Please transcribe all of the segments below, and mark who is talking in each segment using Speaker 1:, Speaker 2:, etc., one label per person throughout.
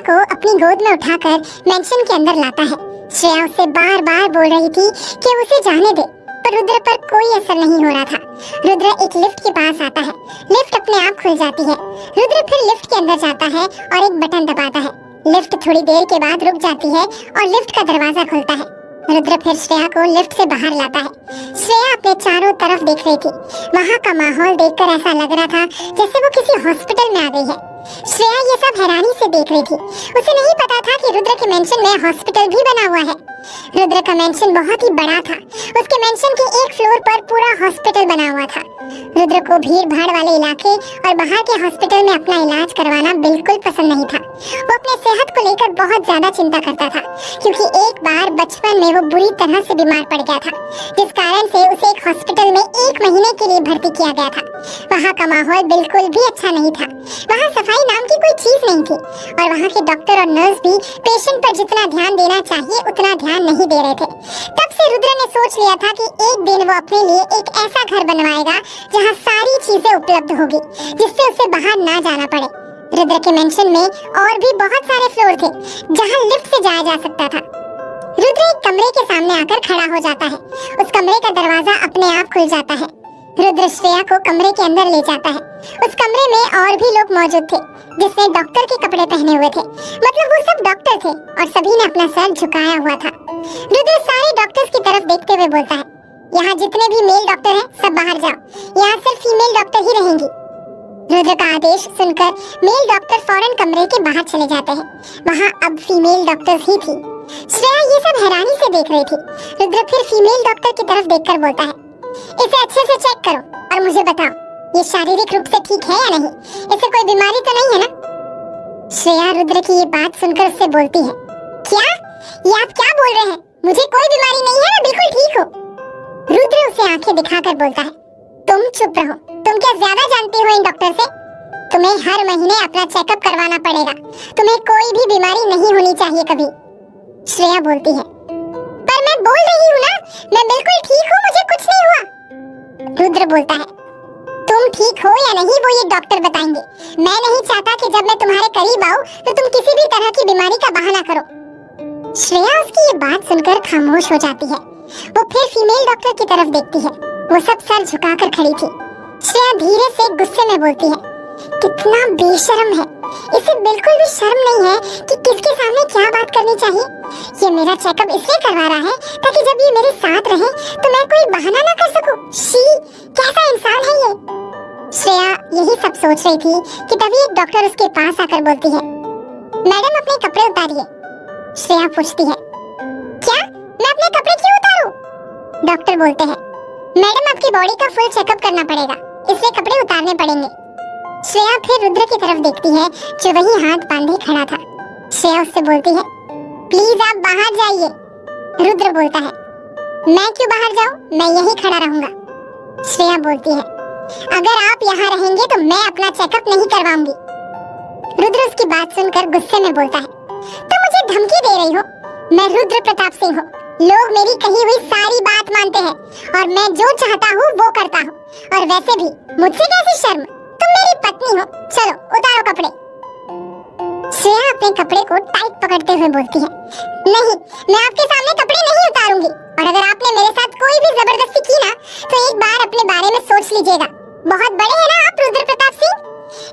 Speaker 1: को अपनी गोद में उठाकर मेंशन के अंदर लाता है। श्रेया उससे बार बार बोल रही थी कि उसे जाने दे, पर रुद्र पर कोई असर नहीं हो रहा था। रुद्र एक लिफ्ट के पास आता है। लिफ्ट अपने आप खुल जाती है। रुद्र फिर लिफ्ट के अंदर जाता है और एक बटन दबाता है। लिफ्ट थोड़ी देर के बाद रुक जाती है और लिफ्ट का दरवाजा खुलता है। रुद्र फिर श्रेया को लिफ्ट से बाहर लाता है। श्रेया अपने चारों तरफ देख रही थी। वहाँ का माहौल देखकर ऐसा लग रहा था जैसे वो किसी हॉस्पिटल में आ गई है। श्रेया ये सब हैरानी से देख रही थी। उसे नहीं पता था कि रुद्र के मेंशन में हॉस्पिटल भी बना हुआ है। रुद्र का मेंशन बहुत ही बड़ा था। उसके मेंशन के एक फ्लोर पर पूरा हॉस्पिटल बना हुआ था। रुद्र को भीड़ भाड़ वाले इलाके और बाहर के हॉस्पिटल में अपना इलाज करवाना बिल्कुल पसंद नहीं था। वो अपने सेहत को लेकर बहुत ज्यादा चिंता करता था, क्योंकि एक बार बचपन में वो बुरी तरह से बीमार पड़ गया था, जिस कारण से उसे एक हॉस्पिटल में 1 महीने के लिए भर्ती किया गया था। वहाँ का माहौल बिल्कुल भी अच्छा नहीं था। वहाँ सफाई नाम की कोई चीज नहीं थी और वहाँ के डॉक्टर और नर्स भी पेशेंट पर जितना ध्यान देना चाहिए उतना ध्यान नहीं दे रहे थे। तब से रुद्र ने सोच लिया था कि एक दिन वो अपने लिए एक ऐसा घर बनवाएगा जहाँ सारी चीजें उपलब्ध होगी, जिससे उसे बाहर ना जाना पड़े। रुद्र के मेंशन में और भी बहुत सारे फ्लोर थे जहाँ लिफ्ट से जाया जा सकता था। रुद्र एक कमरे के सामने आकर खड़ा हो जाता है। उस कमरे का दरवाजा अपने आप खुल जाता है। रुद्र श्रेया को कमरे के अंदर ले जाता है। उस कमरे में और भी लोग मौजूद थे, जिसने डॉक्टर के कपड़े पहने हुए थे। मतलब वो सब डॉक्टर थे और सभी ने अपना सर झुकाया हुआ था। रुद्र सारे डॉक्टर्स की तरफ देखते हुए बोलता है, यहाँ जितने भी मेल डॉक्टर हैं सब बाहर जाओ, यहाँ सिर्फ फीमेल डॉक्टर ही रहेंगी। रुद्र का आदेश सुनकर मेल डॉक्टर फौरन कमरे के बाहर चले जाते हैं। वहाँ अब फीमेल डॉक्टर्स ही थी। श्रेया ये सब हैरानी से देख रही थी। रुद्र फिर फीमेल डॉक्टर की तरफ देखकर बोलता है, इसे अच्छे से चेक करो और मुझे बताओ ये शारीरिक रूप से ठीक है या नहीं, इसे कोई बीमारी तो नहीं है ना। श्रेया रुद्र की ये बात सुनकर उससे बोलती है, क्या ये आप क्या बोल रहे हैं, मुझे कोई बीमारी नहीं है, मैं बिल्कुल ठीक हूँ। रुद्र उसे आंखें दिखाकर बोलता है, तुम चुप रहो, तुम क्या ज्यादा जानती हो इन डॉक्टर से? तुम्हें हर महीने अपना चेकअप करवाना पड़ेगा, तुम्हें कोई भी बीमारी नहीं होनी चाहिए कभी। श्रेया बोलती है, पर मैं बोल रही हूँ ना, मैं बिल्कुल ठीक हूँ, मुझे कुछ नहीं हुआ। रुद्र बोलता है, तुम ठीक हो या नहीं वो ये डॉक्टर बताएंगे। मैं नहीं चाहता कि जब मैं तुम्हारे करीब आऊँ तो तुम किसी भी तरह की बीमारी का बहाना करो। श्रेया उसकी ये बात सुनकर खामोश हो जाती है। वो फिर फीमेल डॉक्टर की तरफ देखती है। वो सब सर झुकाकर खड़ी थी। श्रेया धीरे से गुस्से में बोलती है, कितना बेशर्म है, इसे बिल्कुल भी शर्म नहीं है कि किसके सामने क्या बात करनी चाहिए। ये मेरा चेकअप इसलिए करवा रहा है ताकि जब ये मेरे साथ रहे तो मैं कोई बहाना ना कर सकूं। शी, कैसा इंसान है ये। श्रेया यही सब सोच रही थी कि तभी एक डॉक्टर उसके पास आकर बोलती है, मैडम अपने कपड़े उतारिए। श्रेया पूछती है, क्या मैं अपने कपड़े क्यों उतारूं? डॉक्टर बोलते हैं, मैडम आपकी बॉडी का फुल चेकअप करना पड़ेगा, इसलिए कपड़े उतारने पड़ेंगे। श्रेया फिर रुद्र की तरफ देखती है जो वही हाथ बांधे खड़ा था। श्रेया उससे बोलती है, प्लीज आप बाहर जाइए। रुद्र बोलता है, मैं क्यों बाहर जाऊं, मैं यहीं खड़ा रहूंगा। श्रेया बोलती है, अगर आप यहाँ रहेंगे तो मैं अपना चेकअप नहीं करवाऊंगी। रुद्र उसकी बात सुनकर गुस्से में बोलता है, तो मुझे धमकी दे रही हो? मैं रुद्र प्रताप सिंह हूँ, लोग मेरी कही हुई सारी बात मानते हैं और मैं जो चाहता हूँ वो करता हूँ। और वैसे भी मुझसे कैसी शर्म, तुम मेरी पत्नी हो, चलो उतारो कपड़े। श्रेया अपने कपड़े को टाइट पकड़ते हुए बोलती है, नहीं, मैं आपके सामने कपड़े नहीं उतारूंगी, और अगर आपने मेरे साथ कोई भी जबरदस्ती की ना तो एक बार अपने बारे में सोच लीजिएगा। बहुत बड़े हैं ना आप रुद्र प्रताप सिंह,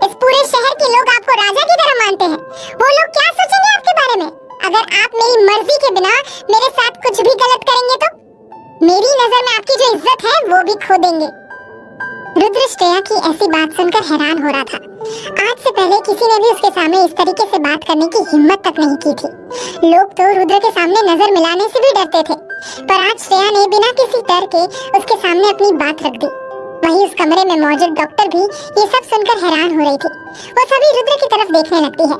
Speaker 1: इस पूरे शहर के लोग आपको राजा की तरह मानते हैं। वो लोग क्या सोचेंगे आपके बारे में अगर आप मेरी मर्जी के बिना मेरे साथ कुछ भी गलत करेंगे तो? मेरी नजर में आपकी जो इज्जत है वो भी खो देंगे। रुद्र श्रेया की ऐसी बात सुनकर हैरान हो रहा था। आज से पहले किसी ने भी उसके सामने इस तरीके से बात करने की हिम्मत तक नहीं की थी। लोग तो रुद्र के सामने नजर मिलाने से भी डरते थे, पर आज श्रेया ने बिना किसी डर के उसके सामने अपनी बात रख दी। वहीं उस कमरे में मौजूद डॉक्टर भी ये सब सुनकर हैरान हो रही थी। वो सभी रुद्र की तरफ देखने लगती है।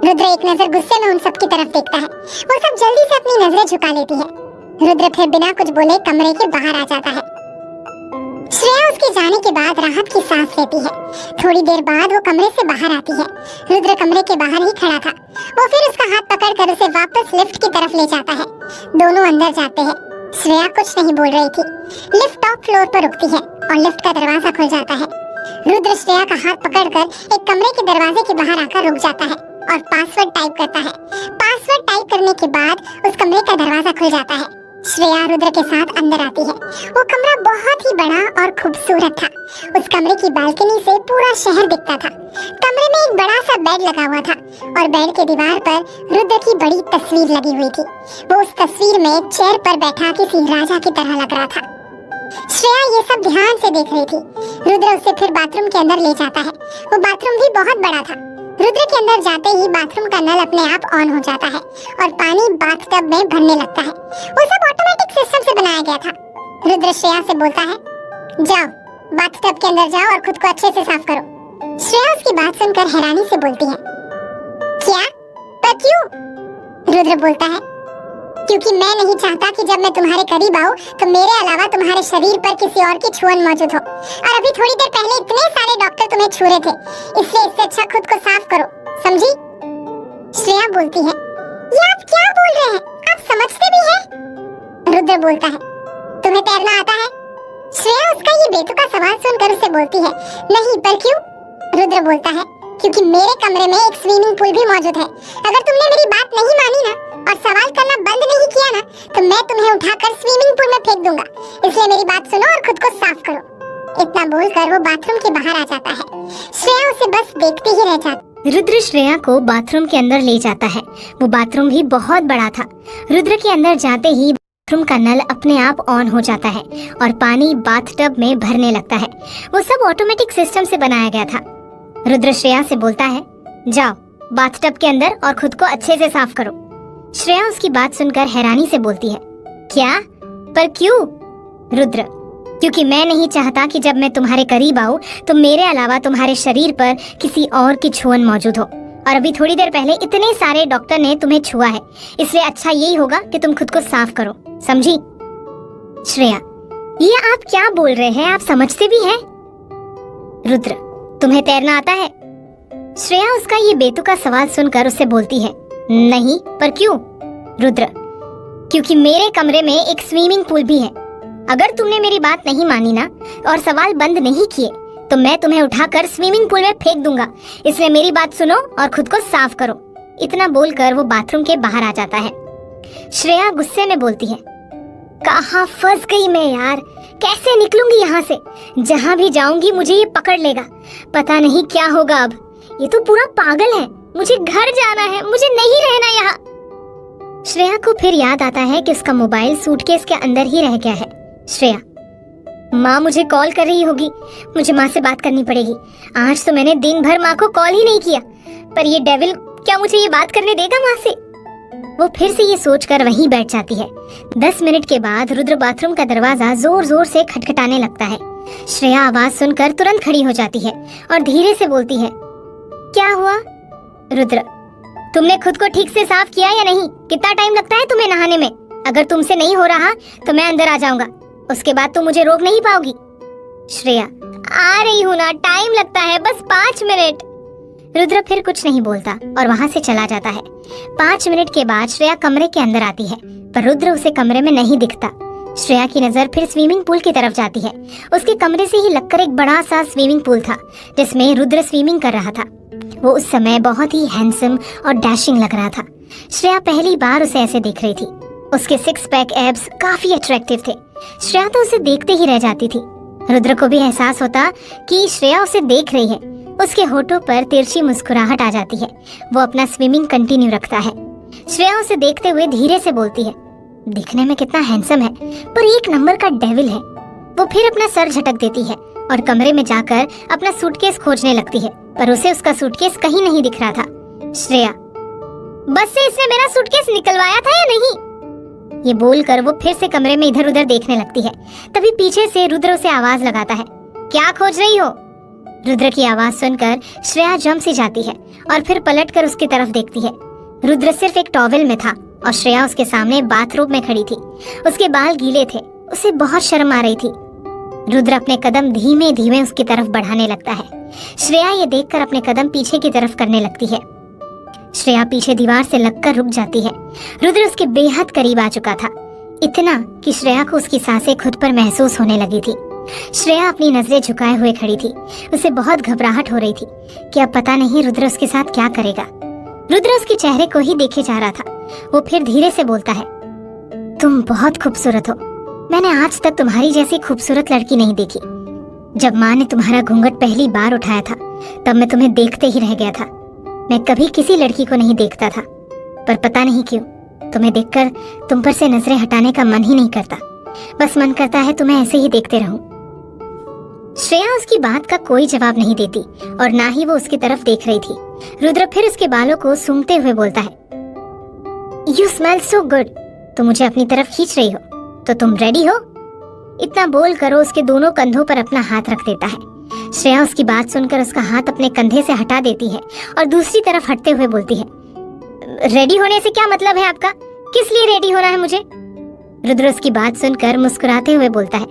Speaker 1: रुद्र एक नजर गुस्से में उन सब की तरफ देखता है। वो सब जल्दी से अपनी नजरें झुका लेती है। रुद्र फिर बिना कुछ बोले कमरे के बाहर आ जाता है। श्रेया उसके जाने के बाद राहत की सांस लेती है। थोड़ी देर बाद वो कमरे से बाहर आती है। रुद्र कमरे के बाहर ही खड़ा था। वो फिर उसका हाथ पकड़कर उसे वापस लिफ्ट की तरफ ले जाता है। दोनों अंदर जाते हैं। श्रेया कुछ नहीं बोल रही थी। लिफ्ट टॉप फ्लोर पर रुकती है और लिफ्ट का दरवाजा खुल जाता है। रुद्र श्रेया का हाथ पकड़कर एक कमरे के दरवाजे के बाहर आकर रुक जाता है। और पासवर्ड टाइप करता है। पासवर्ड टाइप करने के बाद उस कमरे का दरवाजा खुल जाता है। श्रेया रुद्र के साथ अंदर आती है। वो कमरा बहुत ही बड़ा और खूबसूरत था। उस कमरे की बालकनी से पूरा शहर दिखता था। कमरे में एक बड़ा सा बेड लगा हुआ था और बेड के दीवार पर रुद्र की बड़ी तस्वीर लगी हुई थी। वो उस तस्वीर में चेयर पर बैठा किसी राजा की तरह लग रहा था। श्रेया ये सब ध्यान से देख रही थी। रुद्र उसे फिर बाथरूम के अंदर ले जाता है। वो बाथरूम भी बहुत बड़ा था। रुद्र के अंदर जाते ही बाथरूम का नल अपने आप ऑन हो जाता है और पानी बाथटब में भरने लगता है। वो सब ऑटोमेटिक सिस्टम से बनाया गया था। रुद्र श्रेया से बोलता है, जाओ बाथटब के अंदर जाओ और खुद को अच्छे से साफ करो। श्रेया उसकी बात सुनकर हैरानी से बोलती है, क्या? पर क्यों? रुद्र बोलता है, क्योंकि मैं नहीं चाहता कि जब मैं तुम्हारे करीब आऊं तो मेरे अलावा तुम्हारे शरीर पर किसी और की छुअन मौजूद हो। और अभी थोड़ी देर पहले इतने सारे डॉक्टर तुम्हें छू रहे थे, इसलिए इससे अच्छा खुद को साफ करो, समझी? श्रेया बोलती है, ये आप क्या बोल रहे हैं? आप समझते भी हैं? रुद्र बोलता है, तुम्हें तैरना आता है? श्रेया उसका ये बेतुका सवाल सुनकर उसे बोलती है, नहीं, पर क्यों? रुद्र बोलता है, क्योंकि मेरे कमरे में एक स्विमिंग पूल भी मौजूद है। अगर तुमने मेरी बात नहीं मानी ना और सवाल करना बंद नहीं किया ना तो मैं तुम्हें उठाकर स्विमिंग पूल में फेंक दूंगा। इसलिए मेरी बात सुनो और खुद को साफ करो। इतना बोलकर वो बाथरूम के बाहर आ जाता है। श्रेया उसे बस देखती ही रह जाती।
Speaker 2: रुद्र श्रेया को बाथरूम के अंदर ले जाता है। वो बाथरूम भी बहुत बड़ा था। रुद्र के अंदर जाते ही बाथरूम का नल अपने आप ऑन हो जाता है और पानी बाथटब में भरने लगता है। वो सब ऑटोमेटिक सिस्टम से बनाया गया था। रुद्र श्रेया से बोलता है, जाओ बाथटब के अंदर और खुद को अच्छे से साफ करो। श्रेया उसकी बात सुनकर हैरानी से बोलती है, क्या? पर क्यों? रुद्र, क्योंकि मैं नहीं चाहता कि जब मैं तुम्हारे करीब आऊं तो मेरे अलावा तुम्हारे शरीर पर किसी और की छुअन मौजूद हो। और अभी थोड़ी देर पहले इतने सारे डॉक्टर ने तुम्हें छुआ है, इसलिए अच्छा यही होगा कि तुम खुद को साफ करो, समझी? श्रेया, ये आप क्या बोल रहे हैं? आप समझते भी हैं? रुद्र, तुम्हें तैरना आता है? श्रेया उसका ये बेतुका सवाल सुनकर उससे बोलती है, नहीं, पर क्यों? रुद्र, क्योंकि मेरे कमरे में एक स्विमिंग पूल भी है। अगर तुमने मेरी बात नहीं मानी ना और सवाल बंद नहीं किए तो मैं तुम्हें उठाकर स्विमिंग पूल में फेंक दूंगा। इसलिए मेरी बात सुनो और खुद को साफ करो। इतना बोलकर वो बाथरूम के बाहर आ जाता है। श्रेया गुस्से में बोलती है, कहाँ फंस गई मैं यार, कैसे निकलूंगी यहाँ से? जहाँ भी जाऊंगी मुझे ये पकड़ लेगा। पता नहीं क्या होगा अब। ये तो पूरा पागल है। मुझे घर जाना है, मुझे नहीं रहना यहाँ। श्रेया को फिर याद आता है कि उसका मोबाइल सूटकेस के अंदर ही रह गया है। श्रेया, माँ मुझे कॉल कर रही होगी, मुझे माँ से बात करनी पड़ेगी। आज तो मैंने दिन भर माँ को कॉल ही नहीं किया, पर ये डेविल क्या मुझे ये बात करने देगा माँ से? वो फिर से ये सोचकर वहीं बैठ जाती है। 10 मिनट के बाद रुद्र बाथरूम का दरवाजा जोर जोर से खटखटाने लगता है। श्रेया आवाज सुनकर तुरंत खड़ी हो जाती है और धीरे से बोलती है, क्या हुआ? रुद्र, तुमने खुद को ठीक से साफ किया या नहीं? कितना टाइम लगता है तुम्हें नहाने में? अगर तुमसे नहीं हो रहा तो मैं अंदर आ जाऊंगा, उसके बाद तुम मुझे रोक नहीं पाओगी। श्रेया, आ रही हूँ ना, टाइम लगता है, बस 5 मिनट। रुद्र फिर कुछ नहीं बोलता और वहाँ से चला जाता है। 5 मिनट के बाद श्रेया कमरे के अंदर आती है, पर रुद्र उसे कमरे में नहीं दिखता। श्रेया की नजर फिर स्विमिंग पूल की तरफ जाती है। उसके कमरे से ही लगकर एक बड़ा सा स्विमिंग पूल था जिसमें रुद्र स्विमिंग कर रहा था। वो उस समय बहुत ही हैंडसम और डैशिंग लग रहा था। श्रेया पहली बार उसे ऐसे देख रही थी। उसके 6 पैक एब्स काफी अट्रैक्टिव थे। श्रेया तो उसे देखते ही रह जाती थी। रुद्र को भी एहसास होता कि श्रेया उसे देख रही है। उसके होठों पर तिरछी मुस्कुराहट आ जाती है। वो अपना स्विमिंग कंटिन्यू रखता है। श्रेया उसे देखते हुए धीरे से बोलती है, दिखने में कितना हैंडसम है, पर 1 नंबर का डेविल है। वो फिर अपना सर झटक देती है और कमरे में जाकर अपना सूटकेस खोजने लगती है, पर उसे उसका सूटकेस कहीं नहीं दिख रहा था। श्रेया, बस से इसने मेरा सूटकेस निकलवाया था या नहीं? ये बोलकर वो फिर से कमरे में इधर उधर देखने लगती है। तभी पीछे से रुद्र उसे आवाज लगाता है, क्या खोज रही हो? रुद्र की आवाज सुनकर श्रेया जम सी जाती है और फिर पलटकर उसकी तरफ देखती है। रुद्र सिर्फ एक टॉवेल में था और श्रेया उसके सामने बाथरूम में खड़ी थी। उसके बाल गीले थे। उसे बहुत शर्म आ रही थी। रुद्र अपने कदम धीमे धीमे उसकी तरफ बढ़ाने लगता है। श्रेया ये देखकर अपने कदम पीछे की तरफ करने लगती है। श्रेया पीछे दीवार से लगकर रुक जाती है। रुद्र उसके बेहद करीब आ चुका था, इतना कि श्रेया को उसकी सांसें खुद पर महसूस होने लगी थी। श्रेया अपनी नजरें झुकाए हुए खड़ी थी। उसे बहुत घबराहट हो रही थी कि अब पता नहीं रुद्र उसके साथ क्या करेगा। रुद्र उसके चेहरे को ही देखे जा रहा था। वो फिर धीरे से बोलता है, तुम बहुत खूबसूरत हो। मैंने आज तक तुम्हारी जैसी खूबसूरत लड़की नहीं देखी। जब माँ ने तुम्हारा घूंघट पहली बार उठाया था तब मैं तुम्हें देखते ही रह गया था। मैं कभी किसी लड़की को नहीं देखता था, पर पता नहीं क्यों तुम्हें देखकर तुम पर से नजरें हटाने का मन ही नहीं करता। बस मन करता है तुम्हें ऐसे ही देखते रहूं। श्रेया उसकी बात का कोई जवाब नहीं देती और ना ही वो उसकी तरफ देख रही थी। रुद्र फिर उसके बालों को सूंघते हुए बोलता है, यू स्मेल सो गुड। तुम मुझे अपनी तरफ खींच रही हो तो तुम रेडी हो? इतना बोल कर वो उसके दोनों कंधों पर अपना हाथ रख देता है। श्रेया उसकी बात सुनकर उसका हाथ अपने कंधे से हटा देती है और दूसरी तरफ हटते हुए बोलती है, रेडी होने से क्या मतलब है आपका? किस लिए रेडी होना है मुझे? रुद्र उसकी बात सुनकर मुस्कुराते हुए बोलता है,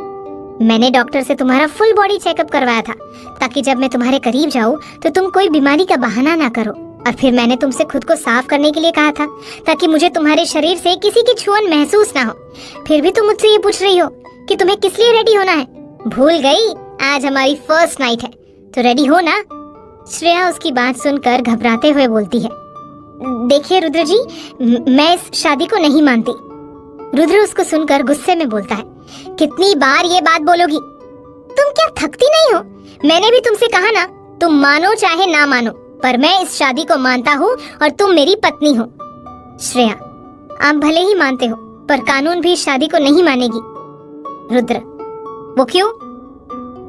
Speaker 2: मैंने डॉक्टर से तुम्हारा फुल बॉडी चेकअप करवाया था ताकि जब मैं तुम्हारे करीब जाऊं तो तुम कोई बीमारी का बहाना ना करो। और फिर मैंने तुमसे खुद को साफ करने के लिए कहा था ताकि मुझे तुम्हारे शरीर से किसी की छुअन महसूस ना हो। फिर भी तुम मुझसे ये पूछ रही हो कि तुम्हें किस लिए रेडी होना है? भूल गई? आज हमारी फर्स्ट नाइट है तो रेडी हो ना? श्रेया उसकी बात सुनकर घबराते हुए बोलती है, देखिए रुद्र जी, मैं इस शादी को नहीं मानती। रुद्र उसको सुनकर गुस्से में बोलता है, कितनी बार ये बात बोलोगी? तुम क्या थकती नहीं हो? मैंने भी तुमसे कहा ना, तुम मानो चाहे ना मानो, पर मैं इस शादी को मानता हूँ और तुम मेरी पत्नी हो। श्रेया, आप भले ही मानते हो पर कानून भी इस शादी को नहीं मानेगी। रुद्र, वो क्यों?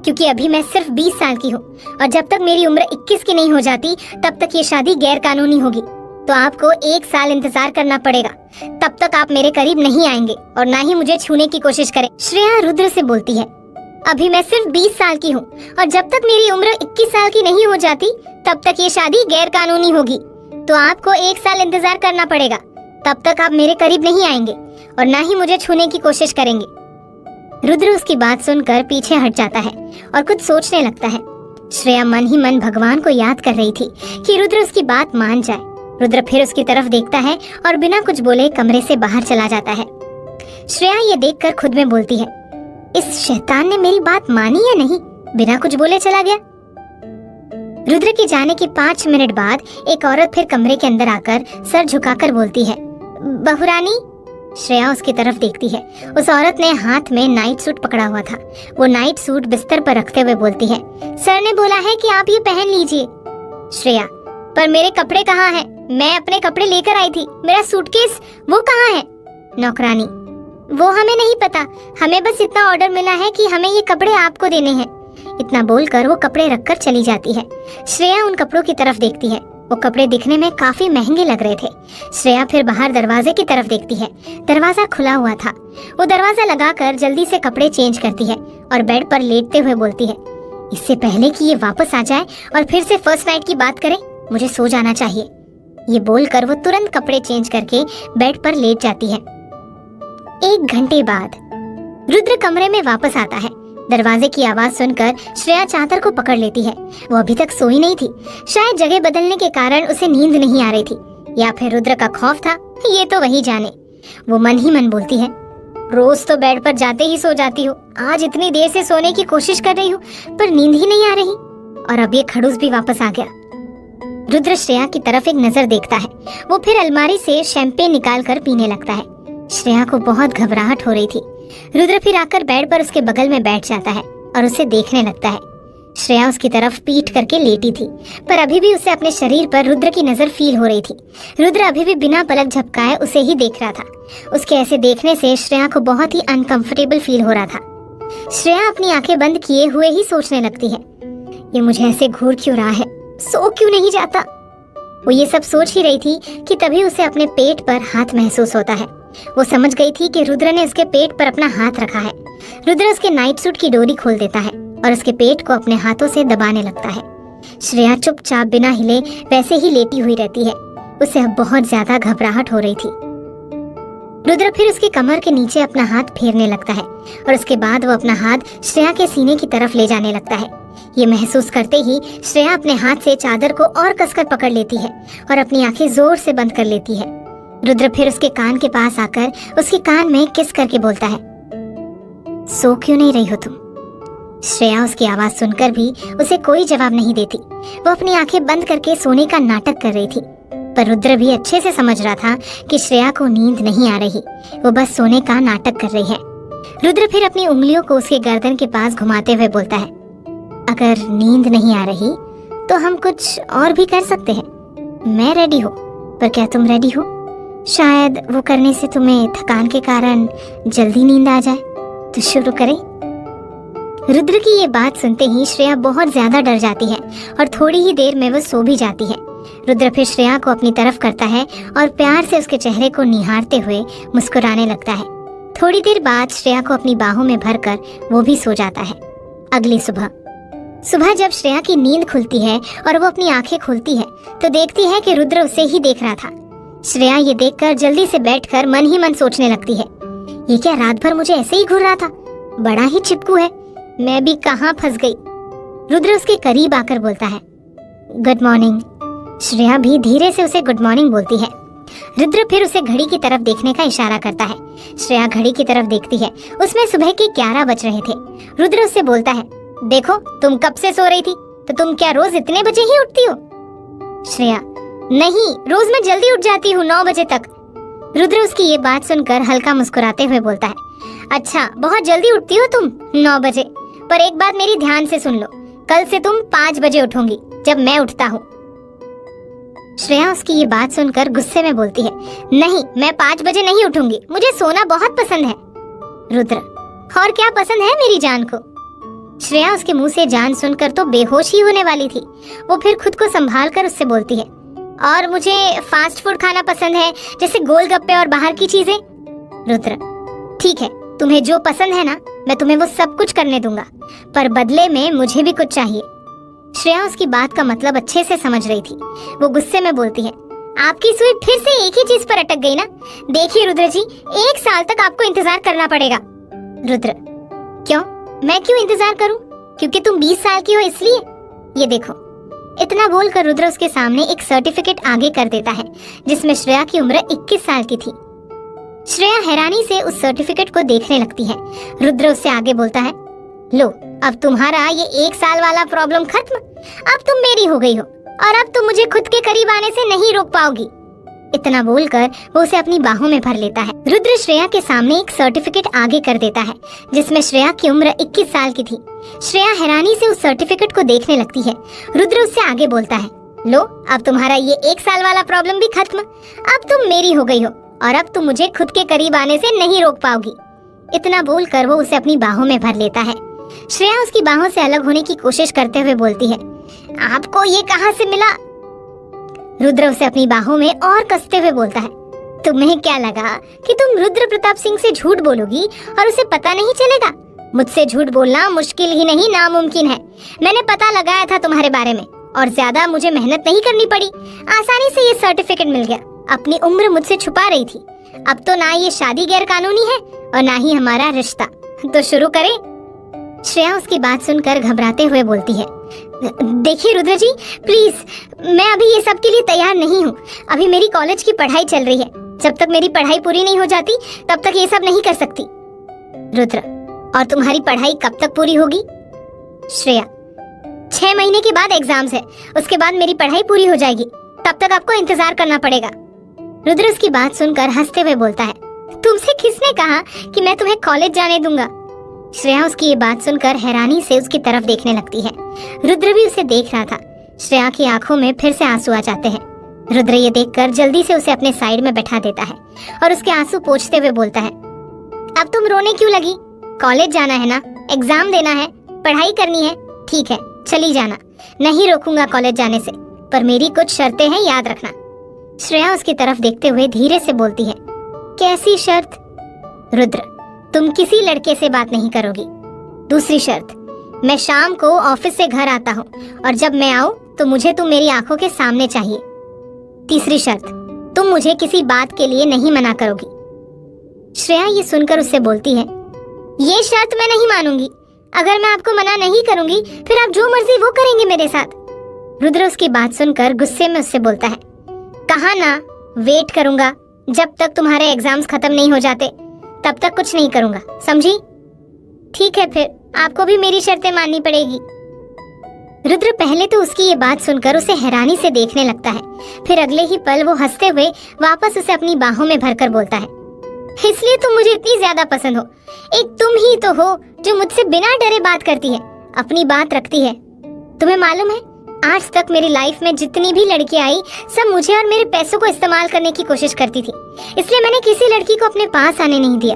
Speaker 2: क्योंकि अभी मैं सिर्फ 20 साल की हूँ और जब तक मेरी उम्र 21 की नहीं हो जाती तब तक ये शादी गैर कानूनी होगी। तो आपको 1 साल इंतजार करना पड़ेगा। तब तक आप मेरे करीब नहीं आएंगे और ना ही मुझे छूने की कोशिश करें। श्रेया रुद्र से बोलती है, अभी मैं सिर्फ 20 साल की हूँ और जब तक मेरी उम्र 21 साल की नहीं हो जाती तब तक ये शादी गैर कानूनी होगी। तो आपको 1 साल इंतजार करना पड़ेगा। तब तक आप मेरे करीब नहीं आएंगे और ना ही मुझे छूने की कोशिश करेंगे। रुद्र उसकी बात सुनकर पीछे हट जाता है और कुछ सोचने लगता है। श्रेया मन ही मन भगवान को याद कर रही थी कि रुद्र उसकी बात मान जाए। रुद्र फिर उसकी तरफ देखता है और बिना कुछ बोले कमरे से बाहर चला जाता है। श्रेया ये देखकर खुद में बोलती है, इस शैतान ने मेरी बात मानी या नहीं, बिना कुछ बोले चला गया। रुद्र के जाने के 5 मिनट बाद एक औरत फिर कमरे के अंदर आकर सर झुकाकर बोलती है, बहुरानी। श्रेया उसकी तरफ देखती है। उस औरत ने हाथ में नाइट सूट पकड़ा हुआ था। वो नाइट सूट बिस्तर पर रखते हुए बोलती है, सर ने बोला है कि आप ये पहन लीजिए। श्रेया, पर मेरे कपड़े कहाँ हैं? मैं अपने कपड़े लेकर आई थी, मेरा सूटकेस वो कहाँ है? नौकरानी, वो हमें नहीं पता, हमें बस इतना ऑर्डर मिला है कि हमें ये कपड़े आपको देने हैं। इतना बोलकर वो कपड़े रखकर चली जाती है। श्रेया उन कपड़ों की तरफ देखती है। वो कपड़े दिखने में काफी महंगे लग रहे थे। श्रेया फिर बाहर दरवाजे की तरफ देखती है। दरवाजा खुला हुआ था। वो दरवाजा लगाकर जल्दी से कपड़े चेंज करती है और बेड पर लेटते हुए बोलती है, इससे पहले कि ये वापस आ जाए और फिर से फर्स्ट नाइट की बात करे, मुझे सो जाना चाहिए। ये बोलकर वो तुरंत कपड़े चेंज करके बेड पर लेट जाती है। 1 घंटे बाद रुद्र कमरे में वापस आता है। दरवाजे की आवाज सुनकर श्रेया चादर को पकड़ लेती है। वो अभी तक सोई नहीं थी। शायद जगह बदलने के कारण उसे नींद नहीं आ रही थी या फिर रुद्र का खौफ था, ये तो वही जाने। वो मन ही मन बोलती है, रोज तो बेड पर जाते ही सो जाती हो, आज इतनी देर से सोने की कोशिश कर रही हूँ पर नींद ही नहीं आ रही और अब ये खड़ूस भी वापस आ गया। रुद्र श्रेया की तरफ एक नजर देखता है। वो फिर अलमारी से शैंपेन निकाल कर पीने लगता है। श्रेया को बहुत घबराहट हो रही थी। रुद्र फिर आकर बेड पर उसके बगल में बैठ जाता है और उसे देखने लगता है। श्रेया उसकी तरफ पीठ करके लेटी थी पर अभी भी उसे अपने शरीर पर रुद्र की नजर फील हो रही थी। रुद्र अभी भी बिना पलक झपकाए उसे ही देख रहा था। उसके ऐसे देखने से श्रेया को बहुत ही अनकंफर्टेबल फील हो रहा था। श्रेया अपनी आंखें बंद किए हुए ही सोचने लगती है, ये मुझे ऐसे घूर क्यों रहा है, सो क्यों नहीं जाता। वो ये सब सोच ही रही थी कि तभी उसे अपने पेट पर हाथ महसूस होता है। वो समझ गई थी कि रुद्र ने उसके पेट पर अपना हाथ रखा है। रुद्र उसके नाइट सूट की डोरी खोल देता है और उसके पेट को अपने हाथों से दबाने लगता है। श्रेया चुपचाप बिना हिले वैसे ही लेटी हुई रहती है। उसे अब बहुत ज्यादा घबराहट हो रही थी। रुद्र फिर उसके कमर के नीचे अपना हाथ फेरने लगता है और उसके बाद वो अपना हाथ श्रेया के सीने की तरफ ले जाने लगता है। ये महसूस करते ही श्रेया अपने हाथ से चादर को और कसकर पकड़ लेती है और अपनी आंखें जोर से बंद कर लेती है। रुद्र फिर उसके कान के पास आकर उसके कान में किस करके बोलता है, सो क्यों नहीं रही हो तुम? श्रेया उसकी आवाज सुनकर भी उसे कोई जवाब नहीं देती। वो अपनी आंखें बंद करके सोने का नाटक कर रही थी। पर रुद्र भी अच्छे से समझ रहा था कि श्रेया को नींद नहीं आ रही, वो बस सोने का नाटक कर रही है। रुद्र फिर अपनी उंगलियों को उसके गर्दन के पास घुमाते हुए बोलता है, अगर नींद नहीं आ रही तो हम कुछ और भी कर सकते हैं। मैं रेडी हूँ, पर क्या तुम रेडी हो? शायद वो करने से तुम्हें थकान के कारण जल्दी नींद आ जाए। तो शुरू करें। रुद्र की ये बात सुनते ही श्रेया बहुत ज्यादा डर जाती है और थोड़ी ही देर में वो सो भी जाती है। रुद्र फिर श्रेया को अपनी तरफ करता है और प्यार से उसके चेहरे को निहारते हुए मुस्कुराने लगता है। थोड़ी देर बाद श्रेया को अपनी बाहों में भरकर वो भी सो जाता है। अगली सुबह जब श्रेया की नींद खुलती है और वो अपनी आंखें खोलती है तो देखती है कि रुद्र उसे ही देख रहा था। श्रेया ये देखकर जल्दी से बैठकर मन ही मन सोचने लगती है, ये क्या रात भर मुझे ऐसे ही घूर रहा था? बड़ा ही चिपकू है, मैं भी कहाँ फंस गई। रुद्र उसके करीब आकर बोलता है, गुड मॉर्निंग। श्रेया भी धीरे से उसे गुड मॉर्निंग बोलती है। रुद्र फिर उसे घड़ी की तरफ देखने का इशारा करता है। श्रेया घड़ी की तरफ देखती है, उसमें सुबह के 11 बज रहे थे। रुद्र उससे बोलता है, देखो तुम कब से सो रही थी, तो तुम क्या रोज इतने बजे ही उठती हो? श्रेया, नहीं, रोज मैं जल्दी उठ जाती हूँ 9 बजे तक। रुद्र उसकी ये बात सुनकर हल्का मुस्कुराते हुए बोलता है, अच्छा बहुत जल्दी उठती हो तुम 9 बजे, पर एक बात मेरी ध्यान से सुन लो, कल से तुम 5 बजे उठोगी जब मैं उठता हूँ। श्रेया उसकी ये बात सुनकर गुस्से में बोलती है, नहीं, मैं 5 बजे नहीं उठूंगी, मुझे सोना बहुत पसंद है। रुद्र, और क्या पसंद है मेरी जान को? श्रेया उसके मुंह से जान सुनकर तो बेहोश ही होने वाली थी। वो फिर खुद को संभाल कर उससे बोलती है, और मुझे फास्ट फूड खाना पसंद है, जैसे गोलगप्पे और बाहर की चीजें। रुद्र, ठीक है, तुम्हें जो पसंद है ना, मैं तुम्हें वो सब कुछ करने दूंगा, पर बदले में मुझे भी कुछ चाहिए। श्रेया उसकी बात का मतलब अच्छे से समझ रही थी। वो गुस्से में बोलती है, आपकी सुई फिर से एक ही चीज पर अटक गई ना? देखिए रुद्र जी, 1 साल तक आपको इंतजार करना पड़ेगा। रुद्र, क्यों? मैं क्यों इंतजार करूं? क्योंकि तुम 20 साल की हो इसलिए? ये देखो। इतना बोलकर रुद्र उसके सामने एक सर्टिफिकेट आगे कर देता है जिसमें श्रेया की उम्र 21 साल की थी। श्रेया हैरानी से उस सर्टिफिकेट को देखने लगती है। रुद्र उससे आगे बोलता है, लो, अब तुम्हारा ये 1 साल वाला प्रॉब्लम खत्म। अब तुम मेरी हो गई हो और अब तुम मुझे खुद के करीब आने से नहीं रोक पाओगी। इतना बोलकर वो उसे अपनी बाहों में भर लेता है। रुद्र श्रेया के सामने एक सर्टिफिकेट आगे कर देता है जिसमें श्रेया की उम्र 21 साल की थी। श्रेया हैरानी से उस सर्टिफिकेट को देखने लगती है। रुद्र उससे आगे बोलता है, लो, अब तुम्हारा ये 1 साल वाला प्रॉब्लम भी खत्म। अब तुम मेरी हो गई हो और अब तुम मुझे खुद के करीब आने से नहीं रोक पाओगी। इतना बोलकर वो उसे अपनी बाहों में भर लेता है। श्रेया उसकी बाहों से अलग होने की कोशिश करते हुए बोलती है, आपको ये कहां से मिला? रुद्र उसे अपनी बाहों में और कसते हुए बोलता है, तुम्हें क्या लगा कि तुम रुद्र प्रताप सिंह से झूठ बोलोगी और उसे पता नहीं चलेगा? मुझसे झूठ बोलना मुश्किल ही नहीं, नामुमकिन है। मैंने पता लगाया था तुम्हारे बारे में और ज्यादा मुझे मेहनत नहीं करनी पड़ी, आसानी से ये सर्टिफिकेट मिल गया। अपनी उम्र मुझसे छुपा रही थी। अब तो ना ये शादी गैर कानूनी है और ना ही हमारा रिश्ता। तो शुरू करें? श्रेया उसकी बात सुनकर घबराते हुए बोलती है, देखिए रुद्र जी, प्लीज, मैं अभी ये सब के लिए तैयार नहीं हूँ। अभी मेरी कॉलेज की पढ़ाई चल रही है। जब तक मेरी पढ़ाई पूरी नहीं हो जाती तब तक ये सब नहीं कर सकती। रुद्र, और तुम्हारी पढ़ाई कब तक पूरी होगी? श्रेया, 6 महीने के बाद एग्जाम्स है, उसके बाद मेरी पढ़ाई पूरी हो जाएगी, तब तक आपको इंतजार करना पड़ेगा। रुद्र उसकी बात सुनकर हंसते हुए बोलता है, तुमसे किसने कहा कि मैं तुम्हें कॉलेज जाने दूंगा? श्रेया उसकी ये बात सुनकर हैरानी से उसकी तरफ देखने लगती है। रुद्र भी उसे देख रहा था। श्रेया की आंखों में फिर से आंसू आ जाते हैं। रुद्र ये देखकर जल्दी से उसे अपने साइड में बैठा देता है और उसके आंसू पोंछते हुए बोलता है, अब तुम रोने क्यों लगी? कॉलेज जाना है ना, एग्जाम देना है, पढ़ाई करनी है, ठीक है, चली जाना, नहीं रोकूंगा कॉलेज जाने से, पर मेरी कुछ शर्तें हैं, याद रखना। श्रेया उसकी तरफ देखते हुए धीरे से बोलती है, कैसी शर्त? रुद्र, तुम किसी लड़के से बात नहीं करोगी। दूसरी शर्त, मैं शाम को ऑफिस से घर आता हूँ और जब मैं आऊँ तो मुझे तुम मेरी आंखों के सामने चाहिए। तीसरी शर्त, तुम मुझे किसी बात के लिए नहीं मना करोगी। श्रेया ये सुनकर उससे बोलती है, ये शर्त मैं नहीं मानूंगी। अगर मैं आपको मना नहीं करूंगी फिर आप जो मर्जी वो करेंगे मेरे साथ। रुद्र उसकी बात सुनकर गुस्से में उससे बोलता है, कहा ना वेट करूंगा, जब तक तुम्हारे एग्जाम्स खत्म नहीं हो जाते तब तक कुछ नहीं करूंगा, समझी? ठीक है, फिर आपको भी मेरी शर्तें माननी पड़ेगी। रुद्र पहले तो उसकी ये बात सुनकर उसे हैरानी से देखने लगता है, फिर अगले ही पल वो हंसते हुए वापस उसे अपनी बाहों में भरकर बोलता है, इसलिए तुम मुझे इतनी ज्यादा पसंद हो। एक तुम ही तो हो जो मुझसे बिना डरे बात करती है, अपनी बात रखती है। तुम्हें मालूम है, आज तक मेरी लाइफ में जितनी भी लड़कियां आई सब मुझे और मेरे पैसों को इस्तेमाल करने की कोशिश करती थी, इसलिए मैंने किसी लड़की को अपने पास आने नहीं दिया।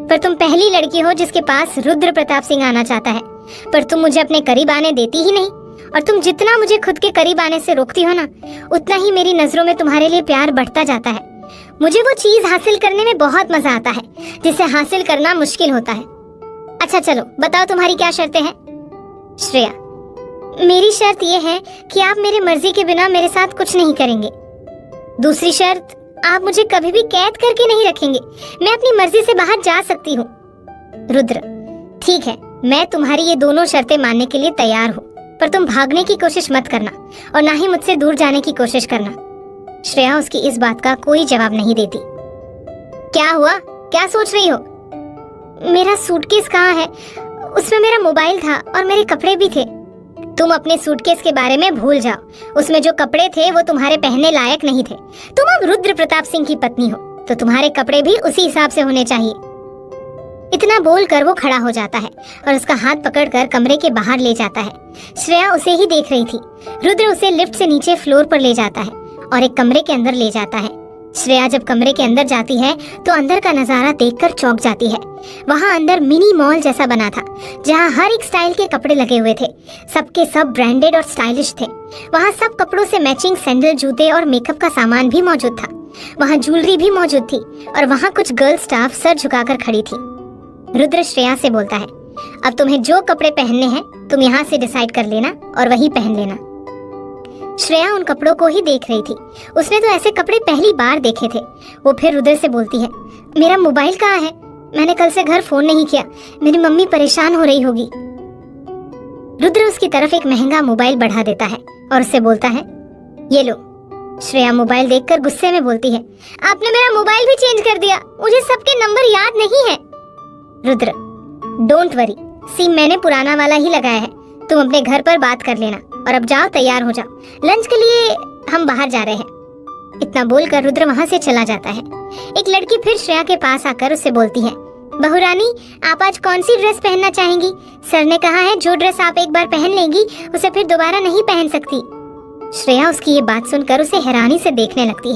Speaker 2: पर तुम पहली लड़की हो जिसके पास रुद्र प्रताप सिंह आना चाहता है, पर तुम मुझे अपने करीब आने देती ही नहीं। और तुम जितना मुझे खुद के करीब आने से रोकती हो ना, उतना ही मेरी नजरों में तुम्हारे लिए प्यार बढ़ता जाता है। मुझे वो चीज हासिल करने में बहुत मजा आता है जिसे हासिल करना मुश्किल होता है। अच्छा चलो बताओ तुम्हारी क्या शर्तें हैं? श्रेया, मेरी शर्त ये है कि आप मेरी मर्जी के बिना मेरे साथ कुछ नहीं करेंगे। दूसरी शर्त, आप मुझे कभी भी कैद करके नहीं रखेंगे, मैं अपनी मर्जी से बाहर जा सकती हूँ। रुद्र, ठीक है, मैं तुम्हारी ये दोनों शर्तें मानने के लिए तैयार हूँ, पर तुम भागने की कोशिश मत करना और ना ही मुझसे दूर जाने की कोशिश करना। श्रेया उसकी इस बात का कोई जवाब नहीं देती। क्या हुआ, क्या सोच रही हो? मेरा सूटकेस कहाँ है? उसमें मेरा मोबाइल था और मेरे कपड़े भी थे। तुम अपने सूटकेस के बारे में भूल जाओ, उसमें जो कपड़े थे वो तुम्हारे पहनने लायक नहीं थे। तुम अब रुद्र प्रताप सिंह की पत्नी हो, तो तुम्हारे कपड़े भी उसी हिसाब से होने चाहिए। इतना बोलकर वो खड़ा हो जाता है और उसका हाथ पकड़कर कमरे के बाहर ले जाता है। श्रेया उसे ही देख रही थी। रुद्र उसे लिफ्ट से नीचे फ्लोर पर ले जाता है और एक कमरे के अंदर ले जाता है। श्रेया जब कमरे के अंदर जाती है तो अंदर का नजारा देखकर चौंक जाती है। वहाँ अंदर मिनी मॉल जैसा बना था, जहाँ हर एक स्टाइल के कपड़े लगे हुए थे। सबके सब ब्रांडेड और स्टाइलिश थे। वहाँ सब कपड़ों से मैचिंग सैंडल, जूते और मेकअप का सामान भी मौजूद था। वहाँ ज्वेलरी भी मौजूद थी और वहाँ कुछ गर्ल स्टाफ सर झुकाकर खड़ी थी। रुद्र श्रेया से बोलता है, अब तुम्हें जो कपड़े पहनने हैं तुम यहाँ से डिसाइड कर लेना और वही पहन लेना। श्रेया उन कपड़ों को ही देख रही थी। उसने तो ऐसे कपड़े पहली बार देखे थे। वो फिर रुद्र से बोलती है, मेरा मोबाइल कहाँ है? मैंने कल से घर फोन नहीं किया, मेरी मम्मी परेशान हो रही होगी। रुद्र उसकी तरफ एक महंगा मोबाइल बढ़ा देता है और उससे बोलता है, ये लो। श्रेया मोबाइल देखकर गुस्से में बोलती है, आपने मेरा मोबाइल भी चेंज कर दिया, मुझे सबके नंबर याद नहीं है। रुद्र, डोंट वरी, सिम मैंने पुराना वाला ही लगाया है, तुम अपने घर पर बात कर लेना और अब जाओ, तैयार हो जाओ, लंच के लिए हम बाहर जा रहे हैं। इतना बोलकर रुद्र वहां से चला जाता है। एक लड़की फिर श्रेया के पास आकर उससे बोलती है, बहू रानी, आप आज कौन सी ड्रेस पहनना चाहेंगी? सर ने कहा है जो ड्रेस आप एक बार पहन लेंगी उसे फिर दोबारा नहीं पहन सकती। श्रेया उसकी ये बात सुनकर उसे हैरानी से देखने लगती है।